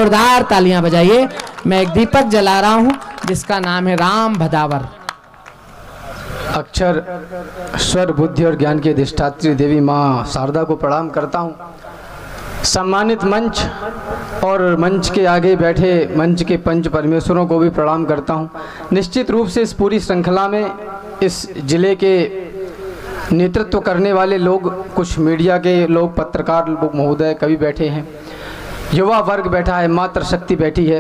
जोरदार तालियां बजाइए। मैं एक दीपक जला रहा हूं जिसका नाम है राम भदावर। अक्षर स्वर बुद्धि और ज्ञान की अधिष्ठात्री देवी माँ शारदा को प्रणाम करता हूँ। सम्मानित मंच और मंच के आगे बैठे मंच के पंच परमेश्वरों को भी प्रणाम करता हूँ। निश्चित रूप से इस पूरी श्रृंखला में इस जिले के नेतृत्व करने वाले लोग, कुछ मीडिया के लोग, पत्रकार लोग महोदय कवि बैठे हैं, युवा वर्ग बैठा है, मातृ शक्ति बैठी है।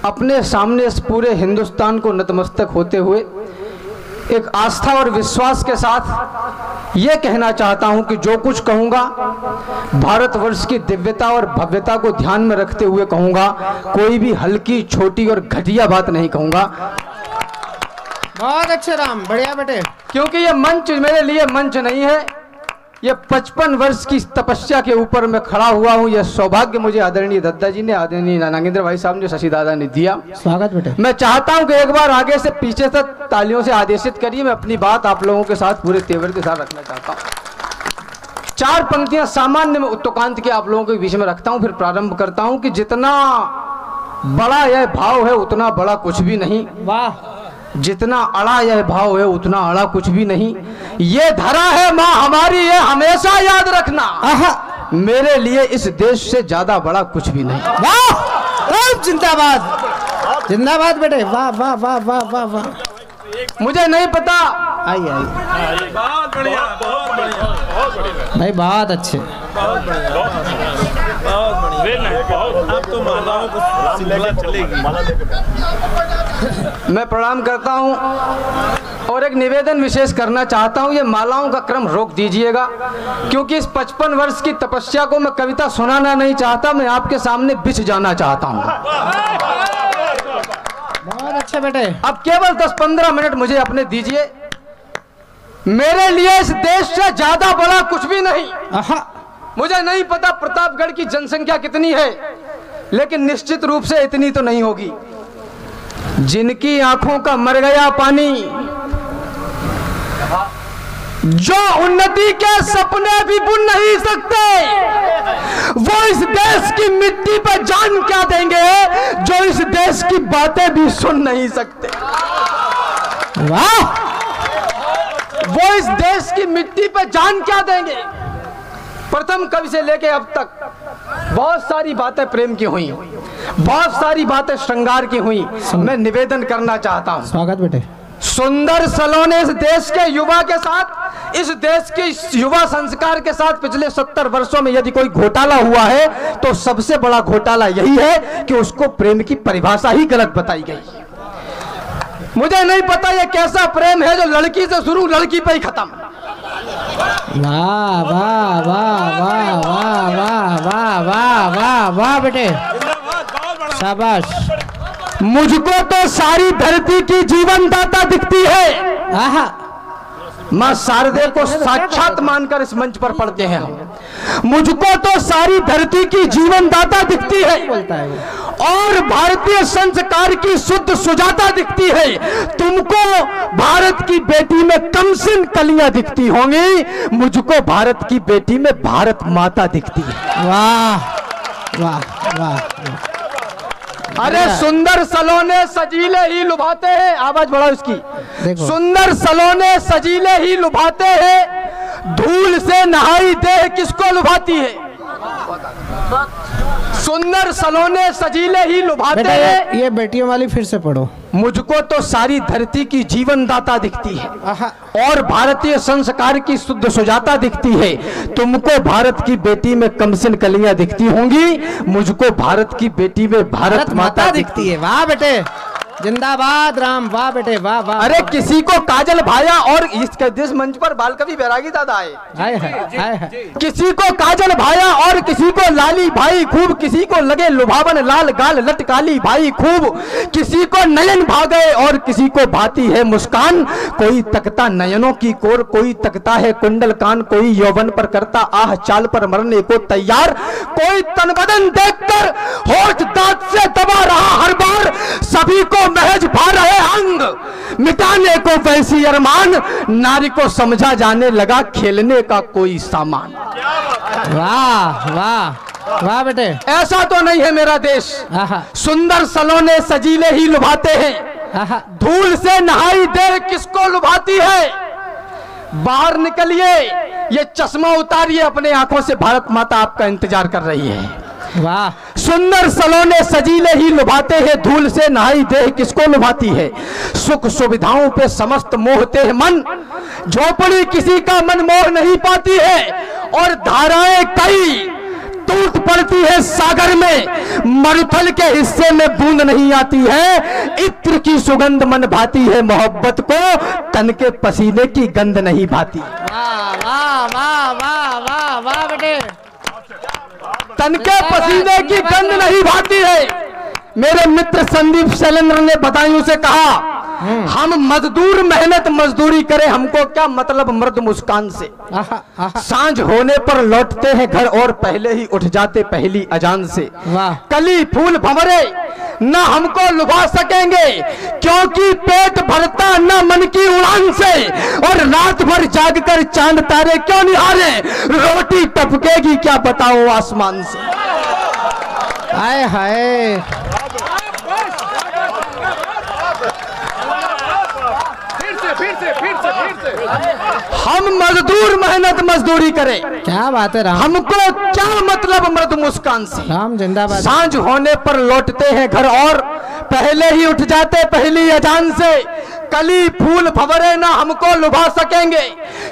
अपने सामने इस पूरे हिंदुस्तान को नतमस्तक होते हुए एक आस्था और विश्वास के साथ ये कहना चाहता हूं कि जो कुछ कहूंगा भारतवर्ष की दिव्यता और भव्यता को ध्यान में रखते हुए कहूंगा। कोई भी हल्की, छोटी और घटिया बात नहीं कहूंगा। बहुत अच्छे राम, बढ़िया बेटे। क्योंकि ये मंच मेरे लिए मंच नहीं है, ये 55 वर्ष की तपस्या के ऊपर मैं खड़ा हुआ हूँ। यह सौभाग्य मुझे आदरणीय दत्ता जी ने, आदरणीय नागेंद्र भाई साहब ने, शशि दादा ने दिया। स्वागत बेटे। मैं चाहता हूँ कि एक बार आगे से पीछे से तालियों से आदेशित करिए। मैं अपनी बात आप लोगों के साथ पूरे तेवर के साथ रखना चाहता हूँ। 4 पंक्तियां सामान्य में उत्तोकांत के आप लोगों के बीच में रखता हूँ, फिर प्रारंभ करता हूँ कि जितना बड़ा यह भाव है उतना बड़ा कुछ भी नहीं। वाह। जितना अड़ा यह भाव है उतना अड़ा कुछ भी नहीं। ये धरा है माँ हमारी, ये हमेशा याद रखना। मेरे लिए इस देश से ज्यादा बड़ा कुछ भी नहीं। वाह, जिंदाबाद, जिंदाबाद बेटे। वाह वाह वाह वाह वाह वाह। मुझे नहीं पता। आई आई, बहुत बढ़िया, बहुत बढ़िया, बहुत बढ़िया भाई, बहुत अच्छे, बहुत बढ़िया, अब तो मालाओं को श्रृंखला चलेगी। मैं प्रणाम करता हूं और एक निवेदन विशेष करना चाहता हूं। ये मालाओं का क्रम रोक दीजिएगा, क्योंकि इस 55 वर्ष की तपस्या को मैं कविता सुनाना नहीं चाहता, मैं आपके सामने बिछ जाना चाहता हूं। बहुत अच्छे बेटे। अब केवल 10-15 मिनट मुझे अपने दीजिए। मेरे लिए इस देश से ज्यादा बड़ा कुछ भी नहीं। मुझे नहीं पता प्रतापगढ़ की जनसंख्या कितनी है, लेकिन निश्चित रूप से इतनी तो नहीं होगी। जिनकी आंखों का मर गया पानी, जो उन्नति के सपने भी बुन नहीं सकते, वो इस देश की मिट्टी पर जान क्या देंगे जो इस देश की बातें भी सुन नहीं सकते। वाह। वो इस देश की मिट्टी पर जान क्या देंगे। प्रथम कवि से लेके अब तक बहुत सारी बातें प्रेम की हुई, बहुत सारी बातें श्रृंगार की हुई। मैं निवेदन करना चाहता हूं। स्वागत बेटे। सुंदर सलोने इस देश के युवा के साथ, इस देश के युवा संस्कार के साथ पिछले 70 वर्षों में यदि कोई घोटाला हुआ है तो सबसे बड़ा घोटाला यही है कि उसको प्रेम की परिभाषा ही गलत बताई गई। मुझे नहीं पता ये कैसा प्रेम है जो लड़की से शुरू, लड़की पे ही खत्म। वाह वाह वाह वाह वाह वाह वाह वाह वाह वाह बेटे, शाबाश। मुझको तो सारी धरती की जीवन दाता दिखती है। मां शारदे को साक्षात मानकर इस मंच पर पढ़ते हैं हम। मुझको तो सारी धरती की जीवन दाता दिखती है और भारतीय संस्कार की शुद्ध सुजाता दिखती है। तुमको भारत की बेटी में कमसिन कलियां दिखती होंगी, मुझको भारत की बेटी में भारत माता दिखती है। वाह वाह वाह वाह। अरे सुंदर सलोने सजीले ही लुभाते हैं, आवाज बढ़ाओ इसकी। सुंदर सलोने सजीले ही लुभाते हैं, धूल से नहाई देह किसको लुभाती है। सुंदर सलोने सजीले ही लुभाते हैं। ये बेटियों वाली फिर से पढ़ो। मुझको तो सारी धरती की जीवन दाता दिखती है और भारतीय संस्कार की शुद्ध सुजाता दिखती है। तुमको भारत की बेटी में कमसिन कलियां दिखती होंगी, मुझको भारत की बेटी में भारत माता दिखती है। वाह बेटे, जिंदाबाद राम। वाह बेटे, वाह वाह। अरे किसी को काजल भाया और इस मंच पर बाल कवि बैरागी दादा आए। हाय हाय हाय। किसी को काजल भाया और किसी को लाली भाई खूब, किसी को लगे लुभावन लाल गाल लटकाली भाई खूब, किसी को नयन भागे और किसी को भाती है मुस्कान। कोई तकता नयनों की कोर, कोई तकता है कुंडल कान, कोई यौवन पर करता आह चाल पर मरने को तैयार, कोई तन बदन देखकर होठ दांत से दबा रहा हर बार, सभी को महज भा रहे अंग, मिटाने को वैसी अरमान, नारी को समझा जाने लगा खेलने का कोई सामान। वाह वाह वाह बेटे। ऐसा तो नहीं है मेरा देश, आहा सुंदर सलोने सजीले ही लुभाते हैं, आहा धूल से नहाई दे किसको लुभाती है। बाहर निकलिए, ये चश्मा उतारिए अपने आंखों से, भारत माता आपका इंतजार कर रही है। वाह। सुंदर सलोने सजीले ही लुभाते हैं, धूल से नहाई देह किसको लुभाती है। सुख सुविधाओं पे समस्त मोहते हैं मन, झोपड़ी किसी का मन मोह नहीं पाती है। और धाराएं कई टूट पड़ती है सागर में, मरुथल के हिस्से में बूंद नहीं आती है। इत्र की सुगंध मन भाती है, मोहब्बत को तन के पसीने की गंध नहीं भाती। वाह वाह वाह वाह वाह वाह बेटे। तन के पसीने की गंध नहीं भाती है। मेरे मित्र संदीप शैलेंद्र ने बदायूं से कहा, हम मजदूर मेहनत मजदूरी करें, हमको क्या मतलब मर्द मुस्कान से। सांझ होने पर लौटते हैं घर और पहले ही उठ जाते पहली अजान से। वाह। कली फूल भंवरे न हमको लुभा सकेंगे, क्योंकि पेट भरता न मन की उड़ान से। और रात भर जागकर चांद तारे क्यों निहारे, रोटी टपकेगी क्या बताओ आसमान से। हाय हाय। हम मजदूर मेहनत मजदूरी करें, क्या बात है राम। हमको क्या मतलब मर्द मुस्कान से। राम जिंदाबाद। सांझ होने पर लौटते हैं घर और पहले ही उठ जाते पहली अजान से। कली फूल भंवरे ना हमको लुभा सकेंगे,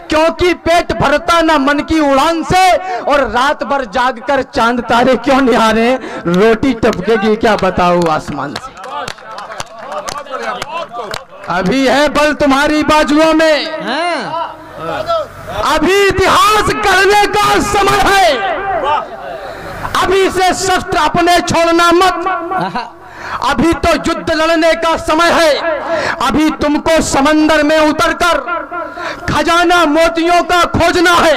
क्योंकि पेट भरता ना मन की उड़ान से। और रात भर जागकर चांद तारे क्यों निहारे, रोटी टपकेगी क्या बताओ आसमान से। अभी है बल तुम्हारी बाजुओं में, हाँ। अभी इतिहास गढ़ने का समय है। अभी से शस्त्र अपने छोड़ना मत, अभी तो युद्ध लड़ने का समय है। अभी तुमको समंदर में उतरकर खजाना मोतियों का खोजना है।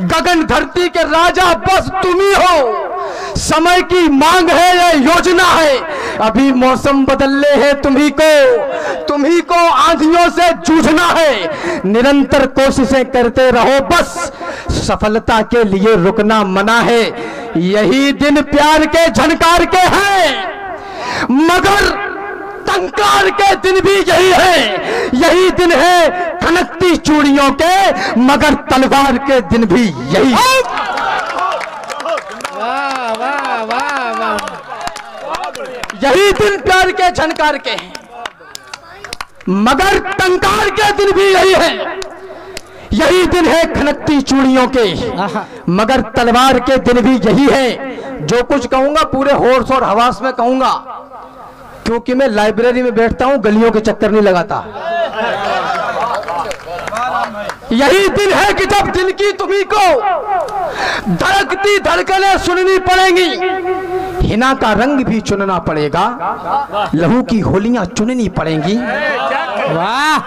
गगन धरती के राजा बस तुम ही हो, समय की मांग है, ये योजना है। अभी मौसम बदलने हैं तुम्ही को आंधियों से जूझना है। निरंतर कोशिशें करते रहो बस, सफलता के लिए रुकना मना है। यही दिन प्यार के झनकार के हैं, मगर टंकार के दिन भी यही है। यही दिन है खनकती चूड़ियों के, मगर तलवार के दिन भी यही है। वाह वाह वाह वाह। यही दिन प्यार के झनकार के हैं, मगर टंकार के दिन भी यही है। यही दिन है खनकती चूड़ियों के, मगर तलवार के दिन भी यही है। जो कुछ कहूंगा पूरे होश और हवास में कहूंगा, क्योंकि मैं लाइब्रेरी में बैठता हूं, गलियों के चक्कर नहीं लगाता। यही दिन है कि जब दिल की तुम्ही को धड़कती धड़कनें सुननी पड़ेंगी। हिना का रंग भी चुनना पड़ेगा, लहू की होलियां चुननी पड़ेंगी। वाह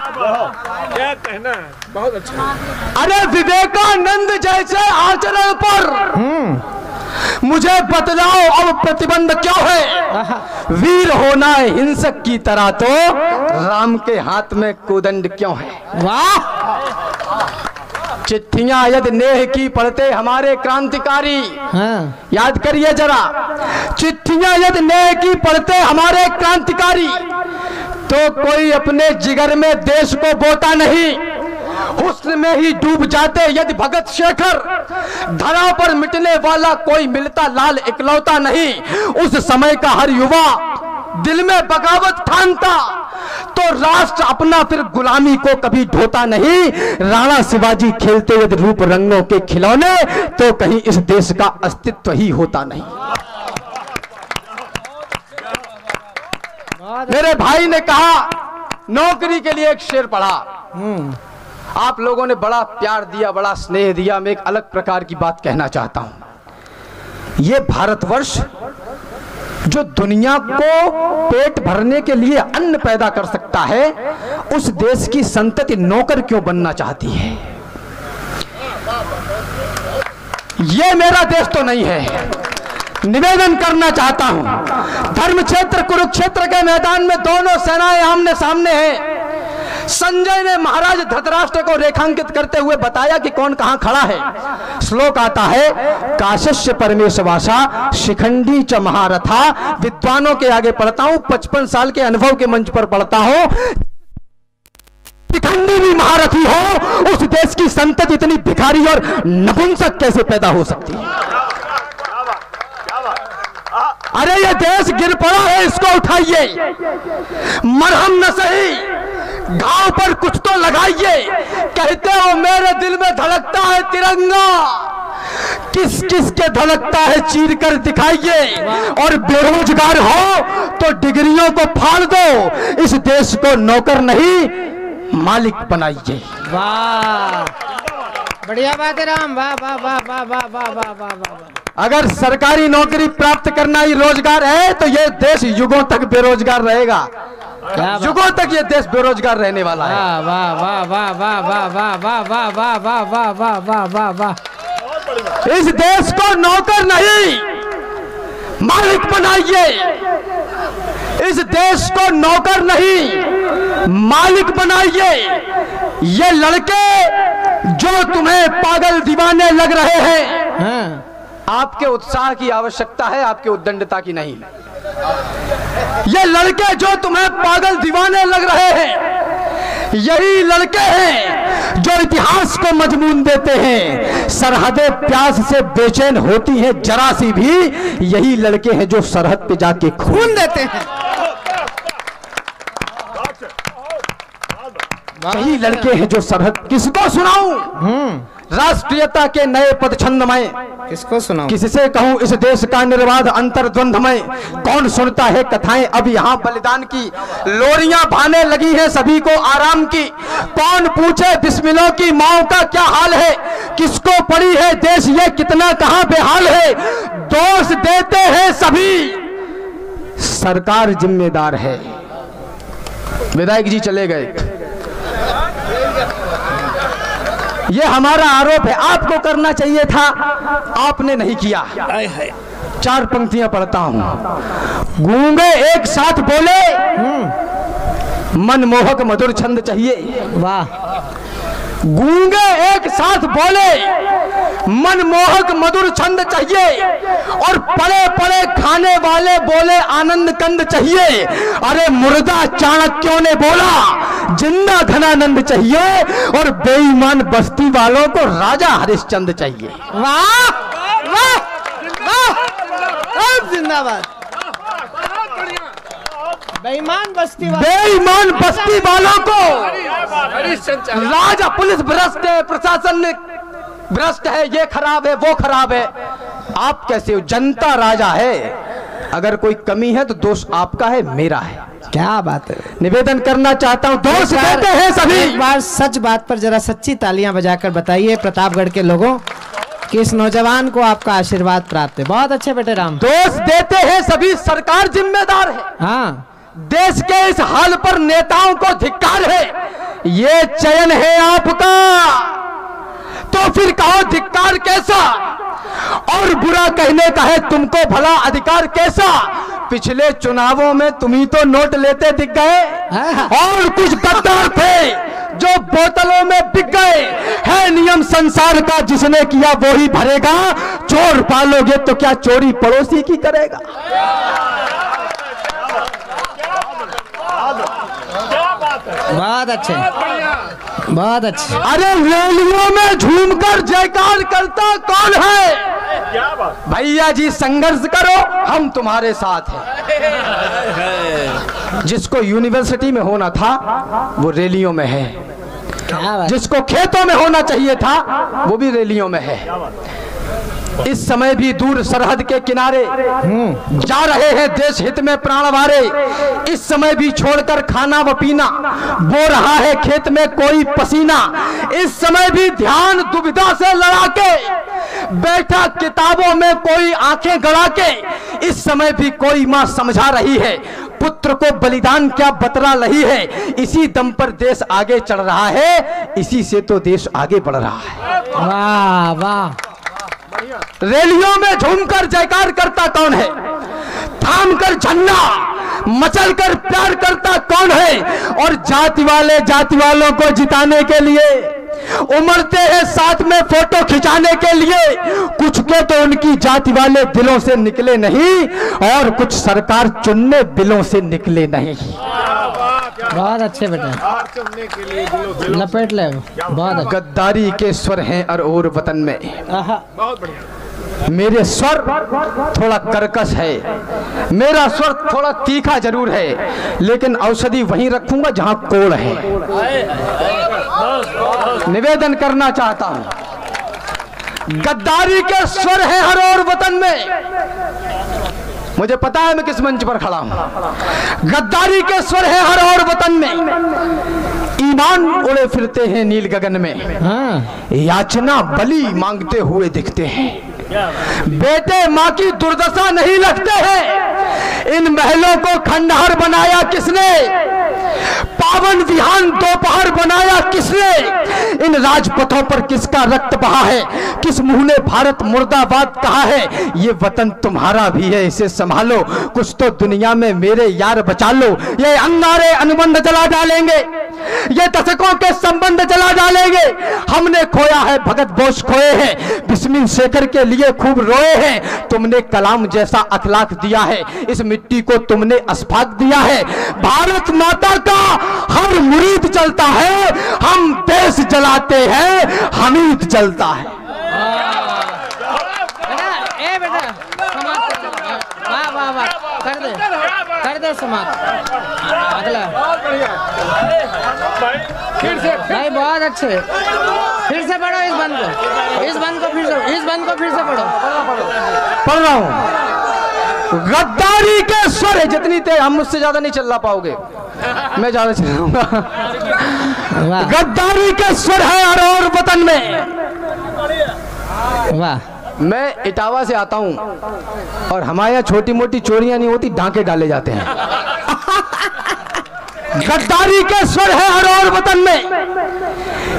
क्या कहना, बहुत अच्छा। अरे विवेकानंद जैसे आचरण पर मुझे बतलाओ अब प्रतिबंध क्यों है। वीर होना है हिंसक की तरह, तो राम के हाथ में कोदंड क्यों है। वाह। चिट्ठियां यदि नेह की पढ़ते हमारे क्रांतिकारी, हाँ। याद करिए जरा, चिट्ठियां यदि नेह की पढ़ते हमारे क्रांतिकारी, तो कोई अपने जिगर में देश को बोता नहीं। हुस्न में ही डूब जाते यदि भगत शेखर, धरा पर मिटने वाला कोई मिलता लाल इकलौता नहीं। उस समय का हर युवा दिल में बगावत ठानता, तो राष्ट्र अपना फिर गुलामी को कभी ढोता नहीं। राणा शिवाजी खेलते यदि रूप रंगों के खिलौने, तो कहीं इस देश का अस्तित्व ही होता नहीं। मेरे भाई ने कहा नौकरी के लिए एक शेर पढ़ा, आप लोगों ने बड़ा प्यार दिया, बड़ा स्नेह दिया। मैं एक अलग प्रकार की बात कहना चाहता हूं। ये भारतवर्ष जो दुनिया को पेट भरने के लिए अन्न पैदा कर सकता है, उस देश की संतति नौकर क्यों बनना चाहती है। ये मेरा देश तो नहीं है। निवेदन करना चाहता हूं, धर्म क्षेत्र कुरुक्षेत्र के मैदान में दोनों सेनाएं आमने सामने हैं। संजय ने महाराज धृतराष्ट्र को रेखांकित करते हुए बताया कि कौन कहां खड़ा है। श्लोक आता है, काश्यस्य परमेशवासा शिखंडी च महारथा। विद्वानों के आगे पढ़ता हूं, 55 साल के अनुभव के मंच पर पढ़ता हूं। शिखंडी भी महारथी हो, उस देश की संतति इतनी भिखारी और नपुंसक कैसे पैदा हो सकती है? अरे ये देश गिर पड़ा है, इसको उठाइए। मरहम न सही, घाव पर कुछ तो लगाइए। कहते हो मेरे दिल में धड़कता है तिरंगा, किस किस के धड़कता है चीर कर दिखाइए। और बेरोजगार हो तो डिग्रियों को फाड़ दो, इस देश को नौकर नहीं मालिक बनाइए। वाह, बढ़िया बात है राम, वाह वाह वाह वाह वाह वाह वाह वाह वाह। अगर सरकारी नौकरी प्राप्त करना ही रोजगार है तो ये देश युगों तक बेरोजगार रहेगा। युगों तक ये देश बेरोजगार रहने वाला है। वाह वाह वाह वाह वाह वाह वाह वाह वाह वाह वाह वाह वाह वाह वाह। इस देश को नौकर नहीं मालिक बनाइए। इस देश को नौकर नहीं मालिक बनाइए। ये लड़के जो तुम्हें पागल दीवाने लग रहे हैं, हाँ। आपके उत्साह की आवश्यकता है, आपके उद्दंडता की नहीं। ये लड़के जो तुम्हें पागल दीवाने लग रहे हैं, यही लड़के हैं जो इतिहास को मजमून देते हैं। सरहदें प्यास से बेचैन होती हैं जरा सी भी, यही लड़के हैं जो सरहद पे जाके खून देते हैं। यही लड़के हैं जो सरहद, किसको सुनाऊं राष्ट्रीयता के नए पद छंद में, किसको सुनाऊं, किससे कहूं इस देश का निर्बाध अंतर्द्वंद में। कौन सुनता है कथाएं अब यहाँ बलिदान की, लोरियां भाने लगी हैं सभी को आराम की। कौन पूछे बिस्मिलों की माओ का क्या हाल है, किसको पड़ी है देश ये कितना कहां बेहाल है। दोष देते हैं सभी, सरकार जिम्मेदार है। विधायक जी चले गए, ये हमारा आरोप है, आपको करना चाहिए था, आपने नहीं किया। 4 पंक्तियां पढ़ता हूं। गूंगे एक साथ बोले, मनमोहक मधुर छंद चाहिए। वाह। गूंगे एक साथ बोले, मनमोहक मधुर छंद चाहिए। और पड़े पड़े खाने वाले बोले आनंद कंद चाहिए। अरे मुर्दा चाणक्यों ने बोला जिंदा धनानंद चाहिए। और बेईमान बस्ती वालों को राजा हरिश्चंद्र चाहिए। वाह वाह वाह, जिंदाबाद। बेईमान बस्ती वालों को राजा, पुलिस भ्रष्ट है, प्रशासन भ्रष्ट है, ये खराब है वो खराब है। आप कैसे हो? जनता राजा है। अगर कोई कमी है तो दोष आपका है, मेरा है। क्या बात है। निवेदन करना चाहता हूं, दोष देते हैं सभी। एक बार सच बात पर जरा सच्ची तालियां बजाकर बताइए प्रतापगढ़ के लोगों कि इस नौजवान को आपका आशीर्वाद प्राप्त है। बहुत अच्छे बेटे राम। दोष देते हैं सभी, सरकार जिम्मेदार है। हाँ, देश के इस हाल पर नेताओं को धिक्कार है। ये चयन है आपका तो फिर कहो धिक्कार कैसा। और बुरा कहने का है तुमको भला अधिकार कैसा। पिछले चुनावों में तुम ही तो नोट लेते दिख गए, और कुछ गद्दार थे जो बोतलों में बिक गए। है नियम संसार का, जिसने किया वो ही भरेगा। चोर पालोगे तो क्या चोरी पड़ोसी की करेगा। बहुत अच्छे, बहुत अच्छे। अरे रैलियों में झूमकर जयकार करता कौन है? भैया जी संघर्ष करो, हम तुम्हारे साथ हैं। जिसको यूनिवर्सिटी में होना था वो रैलियों में है, जिसको खेतों में होना चाहिए था वो भी रैलियों में है। इस समय भी दूर सरहद के किनारे जा रहे हैं देश हित में प्राण वारे। इस समय भी छोड़कर खाना व पीना, बो रहा है खेत में कोई पसीना। इस समय भी ध्यान दुविधा से लड़ा के बैठा किताबों में कोई आंखें गड़ा के। इस समय भी कोई मां समझा रही है पुत्र को बलिदान क्या बतरा रही है। इसी दम पर देश आगे चढ़ रहा है, इसी से तो देश आगे बढ़ रहा है। वाह वाह। रैलियों में झूमकर जयकार करता कौन है? थाम कर झंडा मचल कर प्यार करता कौन है? और जाति वाले जाति वालों को जिताने के लिए उमड़ते हैं साथ में फोटो खिंचाने के लिए। कुछ के तो उनकी जाति वाले दिलों से निकले नहीं और कुछ सरकार चुनने बिलों से निकले नहीं। बहुत अच्छे बेटा, लपेट ले। बहुत गद्दारी के स्वर हैं और वतन में। बहुत बढ़िया। मेरे स्वर थोड़ा कर्कश है, मेरा स्वर थोड़ा तीखा जरूर है, लेकिन औषधि वहीं रखूंगा जहां कोड़ है। निवेदन करना चाहता हूं, गद्दारी के स्वर हैं हर और वतन में। मुझे पता है मैं किस मंच पर खड़ा हूं। गद्दारी के स्वर हैं हर और वतन में। ईमान उड़े फिरते हैं नील गगन में। हाँ। याचना बलि मांगते हुए दिखते हैं। बेटे माँ की दुर्दशा नहीं लगते हैं। इन महलों को खंडहर बनाया किसने? पावन विहान दोपहर बनाया किसने? इन राजपथों पर किसका रक्त बहा है? किस मुंह ने भारत मुर्दाबाद कहा है? ये वतन तुम्हारा भी है, इसे संभालो। कुछ तो दुनिया में मेरे यार बचा लो। ये अंगारे अनुबंध जला डालेंगे, ये दशकों के संबंध जला डालेंगे। हमने खोया है, भगत बोस खोए हैं, बिस्मिल शेखर के लिए खूब रोए हैं। तुमने कलाम जैसा अखलाक दिया है, इस मिट्टी को तुमने अस्फाक दिया है। भारत माता का हर मुरीद चलता है, हम देश जलाते हैं, हमीद जलता है। ए बेटा समाप्त कर। वाह वाह वाह, कर दे समाप्त। अगला भाई बहुत अच्छे। फिर से पढ़ो इस बंद को, इस बंद को फिर से पढ़ो। पढ़ रहा हूं। गद्दारी के स्वर है, जितनी तेज हम मुझसे ज्यादा नहीं चल पाओगे, मैं ज्यादा चलाऊंगा। गद्दारी के स्वर है हर और वतन में। वाह। मैं इटावा से आता हूं और हमारे यहाँ छोटी मोटी चोरियां नहीं होती, डांके डाले जाते हैं। गद्दारी के स्वर है हर और वतन में।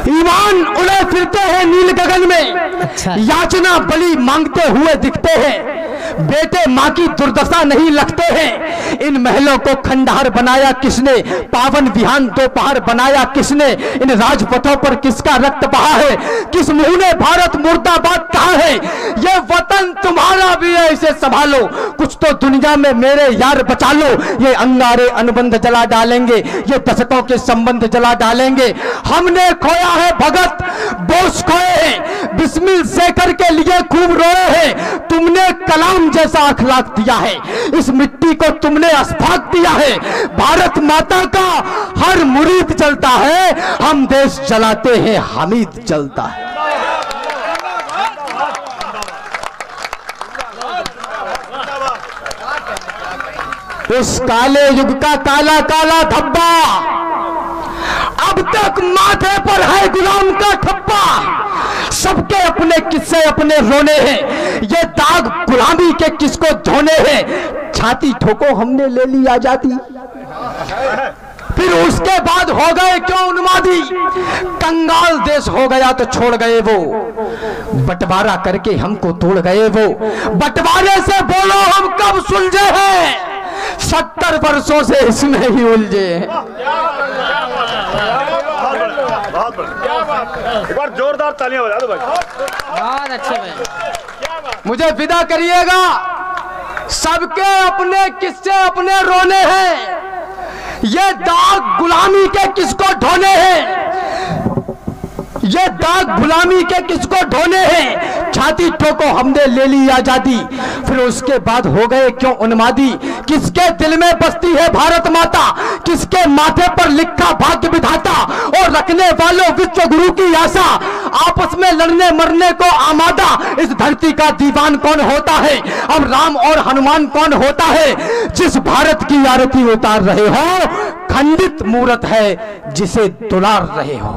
ईमान उड़े फिरते हैं नील गगन में। अच्छा। याचना बलि मांगते हुए दिखते हैं। बेटे माँ की दुर्दशा नहीं लगते हैं। इन महलों को खंडहर बनाया किसने? पावन विहान दोपहर बनाया किसने? इन राजपथों पर किसका रक्त बहा है? किस मुंह ने भारत मुर्दाबाद कहा है? ये वतन तुम्हारा भी है, इसे संभालो। कुछ तो दुनिया में मेरे यार बचा लो। ये अंगारे अनुबंध जला डालेंगे, ये दशकों के संबंध जला डालेंगे। हमने खोया है, भगत बोस खोए हैं, बिस्मिल शेखर के लिए खूब रोए हैं। तुमने कलाम जैसा अखलाक दिया है, इस मिट्टी को तुमने अस्फाक दिया है। भारत माता का हर मुरीद जलता है, हम देश जलाते हैं, हमीद जलता है। उस काले युग का काला काला धब्बा अब तक माथे पर है गुलाम का ठप्पा। सबके अपने किस्से अपने रोने हैं, ये दाग गुलामी के किसको धोने हैं। छाती ठोको हमने ले ली आजादी, फिर उसके बाद हो गए क्यों उन्मादी। कंगाल देश हो गया तो छोड़ गए वो, बंटवारा करके हमको तोड़ गए वो। बंटवारे से बोलो हम कब सुलझे हैं, 70 वर्षों से इसमें ही उलझे हैं। एक बार जोरदार तालियां बजा दो भाई। बहुत अच्छे भाई। मुझे विदा करिएगा। सबके अपने किस्से अपने रोने हैं, ये दाग गुलामी के किसको ढोने हैं, ये दाग गुलामी के किसको ढोने हैं। छाती ठोको हमने ले ली आजादी, फिर उसके बाद हो गए क्यों उन्मादी। किसके दिल में बसती है भारत माता, किसके माथे पर लिखा भाग्य विधाता। और रखने वालों विश्व गुरु की आशा, आपस में लड़ने मरने को आमादा। इस धरती का दीवान कौन होता है, अब राम और हनुमान कौन होता है। जिस भारत की आरती उतार रहे हो, खंडित मूरत है जिसे दुलार रहे हो।